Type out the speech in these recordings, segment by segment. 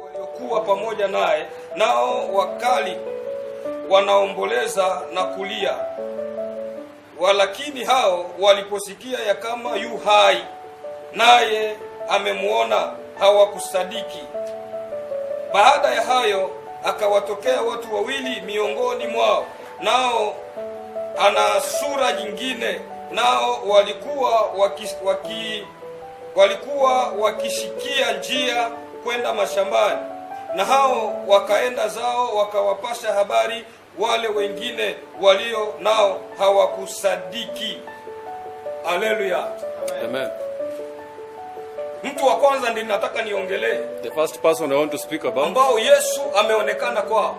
Waliokuwa pamoja naye nao wakali wanaomboleza na kulia. Walakini hao waliposikia ya kama yu hai naye amemuona, hawakusadiki. Baada ya hayo akawatokea watu wawili miongoni mwao, nao ana sura nyingine, nao walikuwa wakishikia njia kwenda mashambani, na hao wakaenda zao wakawapasha habari wale wengine walio nao, hawakusadiki. Haleluya, Amen. Mtu wa kwanza ndiye nataka niongelee, The first person I want to speak about, ambao Yesu ameonekana kwao,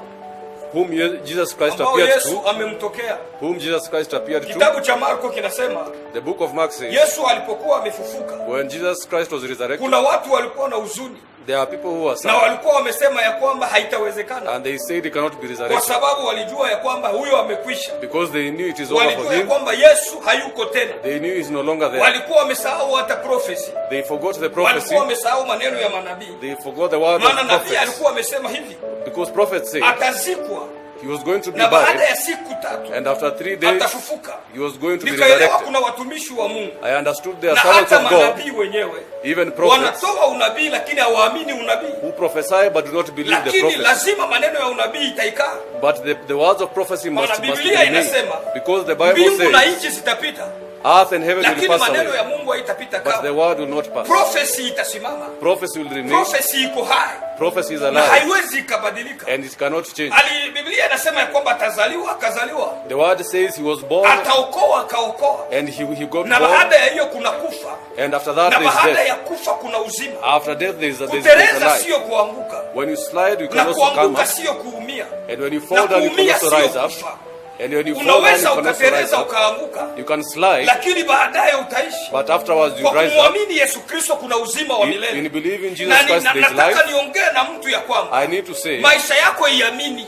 whom Jesus Christ ambao appeared Yesu to, amemtokea. whom Jesus Christ appeared to. Kitabu cha Marko kinasema The book of Mark says, Yesu alipokuwa amefufuka, when Jesus Christ was resurrected, kuna watu walikuwa na huzuni, there are people who are na sad, walikuwa wamesema ya kwamba haitawezekana, and they said he cannot be kwa resurrected, sababu walijua ya kwamba huyo amekwisha. because they knew it is over for Walijua ya him. kwamba Yesu hayuko tena. They knew he's no longer there. Walikuwa wamesahau hata prophecy, They forgot the walikuwa prophecy. wamesahau maneno ya manabii. They forgot the word Maana of nabii prophets, alikuwa amesema hivi, because prophets said atazikwa he was going to be na baada buried, ya siku 3 and after 3 days atafufuka. he was going to be Nikaelewa resurrected. kuna watumishi wa Mungu I understood there na are servants hata of God, manabii wenyewe even prophets, wanatoa unabii lakini hawaamini unabii. who prophesy but do not believe the Lakini prophecy. lazima maneno ya unabii itaikaa. But the words of prophecy Maana must Biblia remain, inasema because the Bible mbingu na says nchi zitapita, earth and heaven will lakini pass maneno away, ya Mungu haitapita but the kama. word will not pass. Prophecy itasimama. Prophecy will remain. Prophecy iko hai Prophecy is na alive, haiwezi ikabadilika. and it cannot change. Biblia inasema ya kwamba atazaliwa, akazaliwa, The word says he was born, ataokoa, akaokoa, and he got na born, baada ya hiyo kuna kufa, and after that na there is baada death. ya kufa kuna uzima. After death there is a Kuteleza life. sio kuanguka, When you slide, you na can also come kuanguka up, sio kuumia, and when you na fall down, you can kuumia also sio rise up, kufa. and when you fall down, you Unaweza can also rise ukateleza up. ukaanguka, You can slide, lakini baadaye utaishi. but afterwards you Kwa rise up. kumwamini Yesu Kristo kuna uzima wa In milele. believing Jesus Na Christ there is nataka life. niongee na mtu ya kwamba I need to say, maisha yako iamini,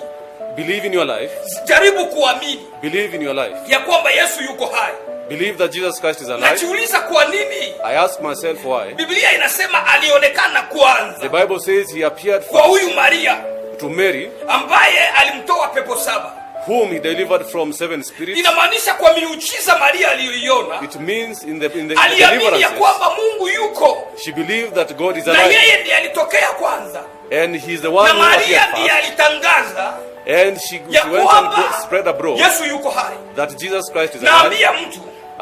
believe in your life, jaribu kuamini believe in your life, ya kwamba Yesu yuko hai. believe that Jesus Christ is alive. Najiuliza kwa nini I ask myself why. Biblia inasema alionekana The kwanza Bible says he appeared kwa first huyu Maria to Mary, ambaye alimtoa pepo 7. whom he delivered from 7 spirits. Inamaanisha kwa miujiza Maria aliyoiona, It means in the aliamini ya deliverances, kwamba Mungu yuko she believed that God is na alive, yeye ndiye alitokea kwanza, and he's the one na who Maria appeared ndiye first, alitangaza and she ya went and kwamba spread abroad Yesu yuko hai. that Jesus Christ is alive. Naambia mtu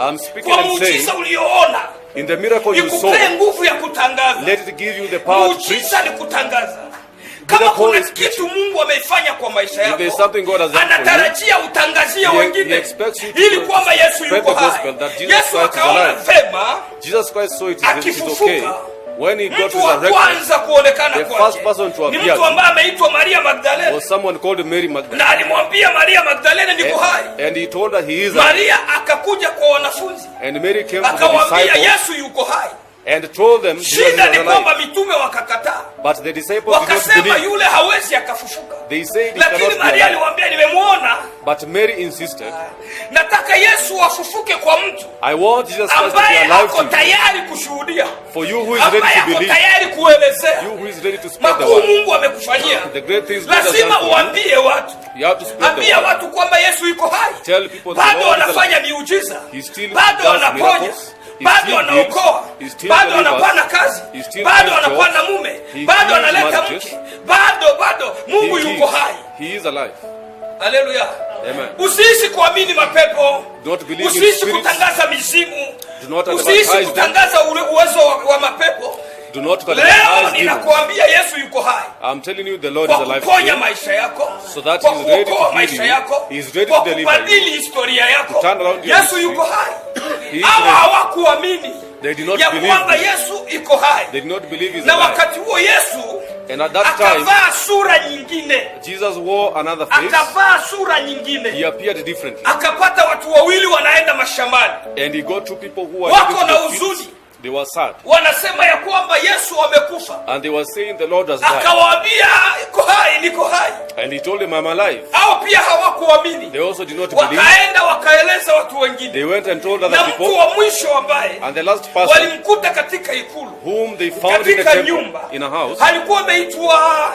I'm speaking kwa and muujiza saying, ulioona in the miracle you saw, ikupee nguvu ya kutangaza. let it give you the power to preach. Muujiza ni kutangaza. Kama Miracle kuna is kitu Mungu ameifanya kwa maisha If there is yako, something God has done for you, anatarajia utangazie he wengine expects you to ili kwamba Yesu spread yuko the gospel hai. that Jesus Yesu Christ is akaona alive. vema Jesus Christ saw it is okay. akifufuka, When he got mtu wa resurrected, kwanza kuonekana the kwake first person to ni appear mtu ambaye ameitwa Maria Magdalene, was someone called Mary Magdalene. na alimwambia Maria Magdalene niko hai. And he told her he is alive. Maria akakuja kwa wanafunzi And Mary came to the akawaambia disciples Yesu yuko hai. and told them Jesus is Shida ni alive. kwamba mitume wakakataa, But the disciples did not wakasema believe. yule hawezi akafufuka. They said he Lakini cannot be Maria alive. aliwaambia nimemwona, But Mary insisted, nataka Yesu afufuke kwa mtu I want Jesus Christ to be ambaye alive ako to you. tayari kushuhudia, For you who is ready ambaye to ako believe, tayari kuelezea you who is ready to spread the makuu word, Mungu amekufanyia. the great things God has Lazima done for you. uambie watu, You have to spread the ambia word. watu kwamba Yesu yuko hai, Tell people the bado Lord is wanafanya alive. miujiza, He still bado does wanaponya, miracles. He bado still wanaokoa, heals. He still bado delivers. wanapana kazi, He still bado gives wanapana jobs. mume, He bado heals analeta marriages. mke, bado Mungu He yuko is. hai. He is alive. Haleluya. Amen. Usiishi kuamini mapepo, Do not believe in usiishi spirits. kutangaza mizimu, Do not usiishi advertise them. kutangaza uwezo wa mapepo. Do not Leo advertise demons. ninakuambia Yesu yuko hai, I'm telling you the Lord is kwa alive kuponya today. maisha yako, So that kwa he is ready to kuokoa heal maisha you. yako, He is ready kwa to deliver kubadili historia yako. To turn around your Yesu history. yuko hai. He is Hawa ready. hawakuamini They did not ya believe kwamba him. Yesu iko hai, They did not believe he's na alive. wakati huo Yesu And at that time, akavaa sura nyingine, Jesus wore another face. akavaa sura He nyingine, appeared differently. akapata watu wawili wanaenda mashambani, And he got two people who were wako ready na to the fields. huzuni, They were sad. Wanasema ya kwamba Yesu amekufa. And they were saying the Lord has died. Akawaambia niko hai, niko hai. And he told them, I'm alive. Hao pia hawakuamini. They also did not believe. Wakaenda wakaeleza watu wengine. They went and told other Na people. mtu wa mwisho ambaye And the last person walimkuta katika ikulu, whom they found in the temple, in a house, alikuwa ameitwa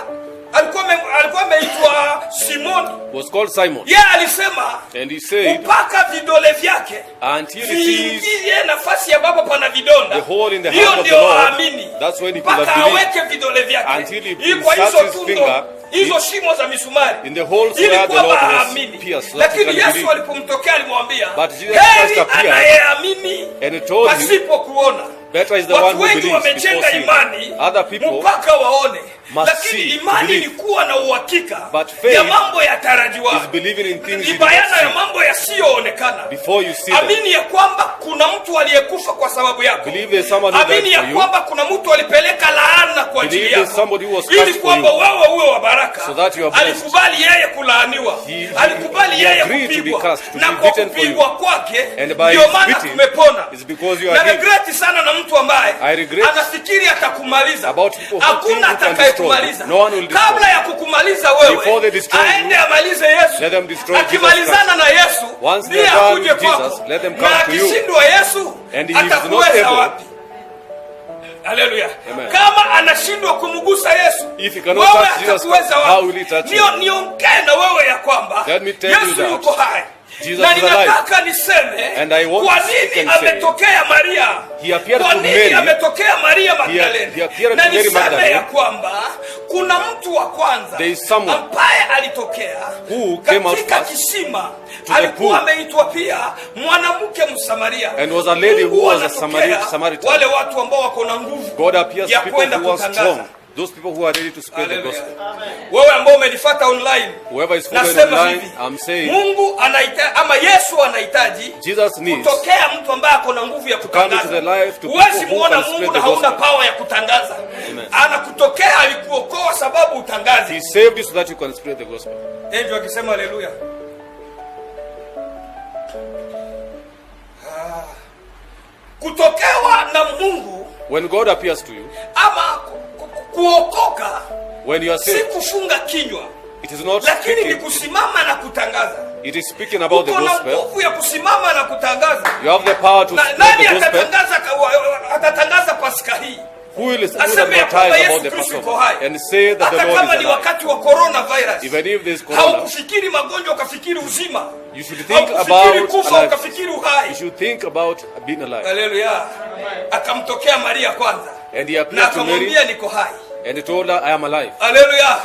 Simoni, was called Simon. yeye alisema, And he said, mpaka vidole vyake until he sees viingie nafasi ambapo pana vidonda, the hole in the hiyo hand of the ndio Lord, aamini. that's when he could Mpaka have believed. aweke vidole vyake Until he kwa hizo inserts his tundo, finger hizo shimo za misumari, in the holes ili where the Lord kwamba was aamini. pierced, so that he Lakini can Yesu believe. alipomtokea alimwambia, But Jesus Christ heri appeared anayeamini and he told him, pasipo kuona. better is the one Watu who wengi believes wamejenga before imani seeing. Other people mpaka waone, must lakini see, imani believe. ni kuwa na uhakika But faith ya mambo yatarajiwa, is believing in things ni you do not bayana ya see mambo yasiyoonekana. before you see them. Amini ya kwamba kuna mtu aliyekufa kwa sababu yako. Believe there's someone who Amini died ya for you. kwamba kuna mtu alipeleka laana kwa ajili Believe there's yako, somebody who was ili cursed for kwamba you, wewe uwe wa baraka. so that you are blessed. Alikubali yeye kulaaniwa, alikubali he yeye agreed to be kupigwa, cursed, to na be kwa beaten for you. kupigwa kwake And by ndio his maana beating tumepona. is because you Na are healed. regreti sana na mtu ambaye I regret anafikiri atakumaliza. about people who Hakuna think who can atakayekumaliza. destroy. No one will destroy. Kabla ya kukumaliza Before wewe, they destroy you, aende amalize Yesu. let them destroy Jesus Akimalizana na Yesu, Once ndiye they are done akuje with Jesus, kwako. let them come Na to you. akishindwa Yesu, And he is not atakuweza able. wapi? Haleluya. Amen. Kama anashindwa kumgusa Yesu, If he cannot wewe touch Jesus, atakuweza how wapi? will he touch you? Niongee na wewe ya kwamba Let me tell you Yesu that yuko hai. Jesus Na is alive. ninataka niseme And I want kwa to speak nini and say, ametokea Maria. he appeared Kwa to nini Mary. ametokea Maria he Magdalene? appeared Na to Mary niseme Magdalene. ya kwamba kuna mtu wa kwanza There is someone ambaye alitokea who came out katika first kisima, the alikuwa pool. ameitwa pia mwanamke Msamaria. And was a lady who Mungu was a anatokea Samaritan. wale watu ambao wako na nguvu God appears ya to people kwenda who are kutangaza. strong. Those people who are ready to spread the Hallelujah. gospel. Wewe ambao umenifuata online, Whoever is following nasema online, hivi, I'm saying Mungu anahitaji ama Yesu anahitaji Jesus needs kutokea mtu ambaye ako na nguvu ya come into the kutangaza. life to Huwezi people who muona can Mungu spread na the hauna gospel. power ya kutangaza. Amen. Anakutokea, alikuokoa sababu He utangaze. saved you so that you can spread the gospel. Ndio akisema haleluya. Kutokewa na Mungu When God appears to you, ama kuokoka when you are si saved, kufunga kinywa, it is not lakini ni speaking, kusimama na kutangaza. it is speaking about the Uko na gospel. nguvu ya kusimama na kutangaza. You have the power to Na spread nani the gospel. atatangaza Pasaka hii? Who will Aseme ya kwamba advertise Yesu about the Kristo yuko Passover hai. and say that the Hata Lord kama is ni alive? wakati wa coronavirus. Even if there is corona, Haukufikiri magonjwa ukafikiri uzima. you should think Haukufikiri about kufa alive. ukafikiri uhai. You should think about being alive. Haleluya. Akamtokea Maria kwanza. And he Na appeared to Mary akamwambia niko hai. and he told her, I am alive. Haleluya.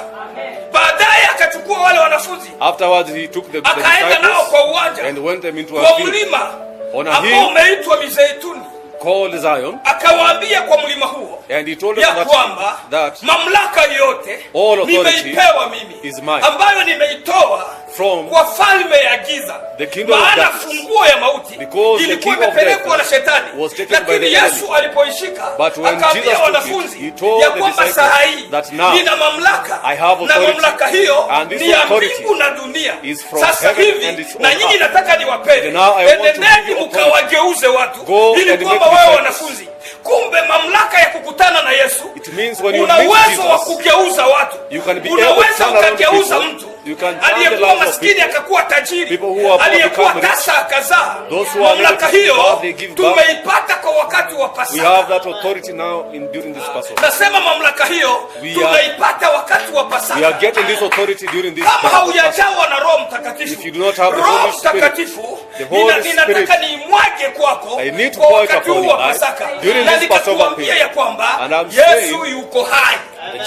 Baadaye akachukua wale wanafunzi Afterwards, he took the akaenda nao disciples kwa uwanja and went them into a kwa field mlima on a ambao hill umeitwa Mizeituni. called Zion, Akawaambia kwa mlima huo and he told ya them kwamba that mamlaka yote all authority nimeipewa mimi, is mine, ambayo nimeitoa from kwa falme ya giza, the kingdom of maana darkness, funguo ya mauti because the ilikuwa king of imepelekwa na death shetani. was taken by Lakini the enemy. Yesu alipoishika But when Jesus akaambia took wanafunzi it, he told ya the kwamba disciples saa hii that now nina mamlaka, I have na authority, mamlaka hiyo and this ni ya authority mbingu na dunia. is from Sasa heaven hivi and it's on na nyinyi earth. nataka niwapende, And now I want to give enendeni you authority. mkawageuze watu Go ili and kwamba make wewe disciples. wanafunzi. Kumbe mamlaka ya kukutana na Yesu, It means when you una meet uwezo wa Jesus, kugeuza watu. you can be Unaweza able to turn around ukageuza people. mtu You can turn the aliyekuwa lives of maskini people. akakuwa tajiri, People who are poor aliyekuwa become rich. tasa akazaa. Those who are Mamlaka able to give hiyo birth, they give birth. tumeipata kwa wakati wa We Pasaka. have that authority now during this Passover. Nasema mamlaka hiyo We are- tumeipata wakati wa We are Pasaka. getting this authority during this Kama Passover. haujajawa na Roho Mtakatifu, If you do not have the Roho Holy Spirit, Mtakatifu the Holy ninataka Spirit, niimwage kwako I need to kwa pour it wakati upon huu your wa life Pasaka, during na this Passover nikakuambia period. ya kwamba And I'm Yesu saying yuko hai.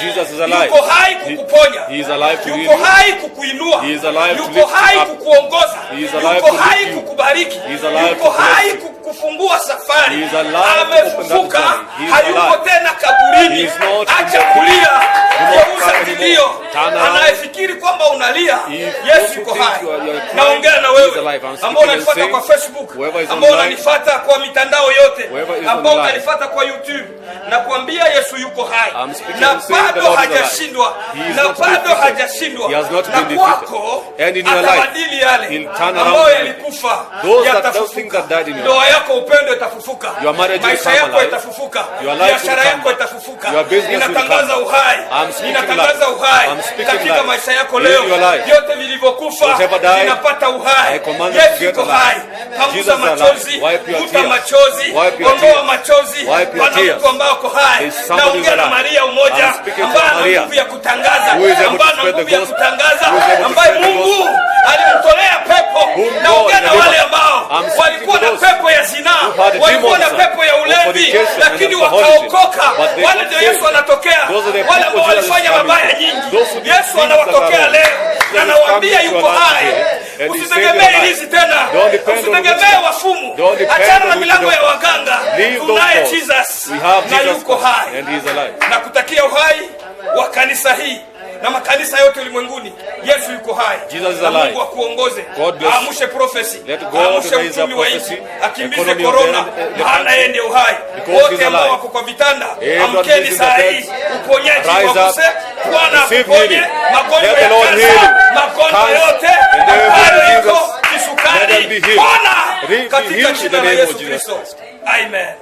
Jesus is alive. Yuko hai kukuponya. He is alive to heal Yuko you. hai kukuinua. He is alive to Yuko lift you hai up. kukuongoza. He is alive Yuko to hai lead you. kukubariki. He is alive Yuko to bless hai you. kufungua safari. He is alive to open Amefufuka. that journey. He is Hayuko alive. tena He kaburini. is not Acha in the kulia. grave. Geuza Not kilio. Turn around. Anayefikiri kwamba unalia, If Yesu those who yuko think hai. you are crying, Naongea na he is wewe alive. I'm speaking ambao and unanifuata saying, kwa Facebook, whoever is ambao online, unanifuata kwa mitandao yote, whoever is ambao online, unanifuata kwa YouTube, Nakwambia Yesu yuko hai. I'm speaking Na and saying the bado Lord is alive. hajashindwa. He is Na not bado defeated. hajashindwa. He has not Na been defeated. kwako And in your life, atabadili yale he'll turn around ambayo them. yalikufa Those those things yatafufuka. that died in your Ndoa yako upendo itafufuka. Your marriage will Maisha come yako alive. itafufuka. Your life will Biashara come yako back. itafufuka. Your business will Ninatangaza come. uhai. I'm speaking Ninatangaza life. uhai I'm speaking katika life. maisha yako In leo. your life. Vyote vilivyokufa Whatever died, vinapata uhai. I command them to Yesu get yuko alive. hai. Jesus Hamza is alive. machozi, Wipe your futa tears. machozi, Wipe your ondoa tears. machozi. Wipe your Bwana tears. mtu ambaye ako hai. There's somebody Naongea na alive. Maria umoja I'm speaking to ambaye ana Maria, nguvu ya kutangaza, who is able to ambaye ana spread the nguvu ya gospel, kutangaza, who is able to ambaye spread the Mungu gospel, alimtolea pepo. whom Naongea God na delivered. wale ambao I'm speaking walikuwa to na those pepo ya zinaa, who had walikuwa na demons pepo ya of ulevi, fornication lakini and alcoholism, wakaokoka. but they Wale got ndio saved. Yesu anatokea. Those are the Wale people ambao Jesus is walifanya coming mabaya for. nyingi, Those who did Yesu things that anawatokea are leo wrong. na Jesus nawaambia is coming yuko to your hai. life and he Usitegemee saved your hizi life. tena, Don't depend on usitegemee wisdom. wafumu, Don't depend achana on na milango ya wisdom. waganga. Leave those Tunaye doors. Jesus We have na Jesus yuko Christ, hai. and he is alive. Na kutakia uhai wa kanisa hii na makanisa yote ulimwenguni. Yesu yuko hai. Jesus is Na alive. Mungu akuongoze. God bless you. Aamshe prophecy. Let God Aamshe raise up uchumi wa prophecy, nchi. Akimbize economy of corona. the Maana country. yeye ndiye uhai. Because Wote he's ambao alive. wako kwa vitanda, Everyone amkeni who's in saa the hii. bed, Uponyaji rise kwa up. kuse. Bwana Receive akuponye healing. magonjwa Let ya the Lord kansa, heal you. magonjwa Cancer, yote in the name of ambayo iko Jesus. Let kisukari. them be healed. Bwana Be katika healed in jina the la name of Yesu Jesus Kristo. Christ. Amen.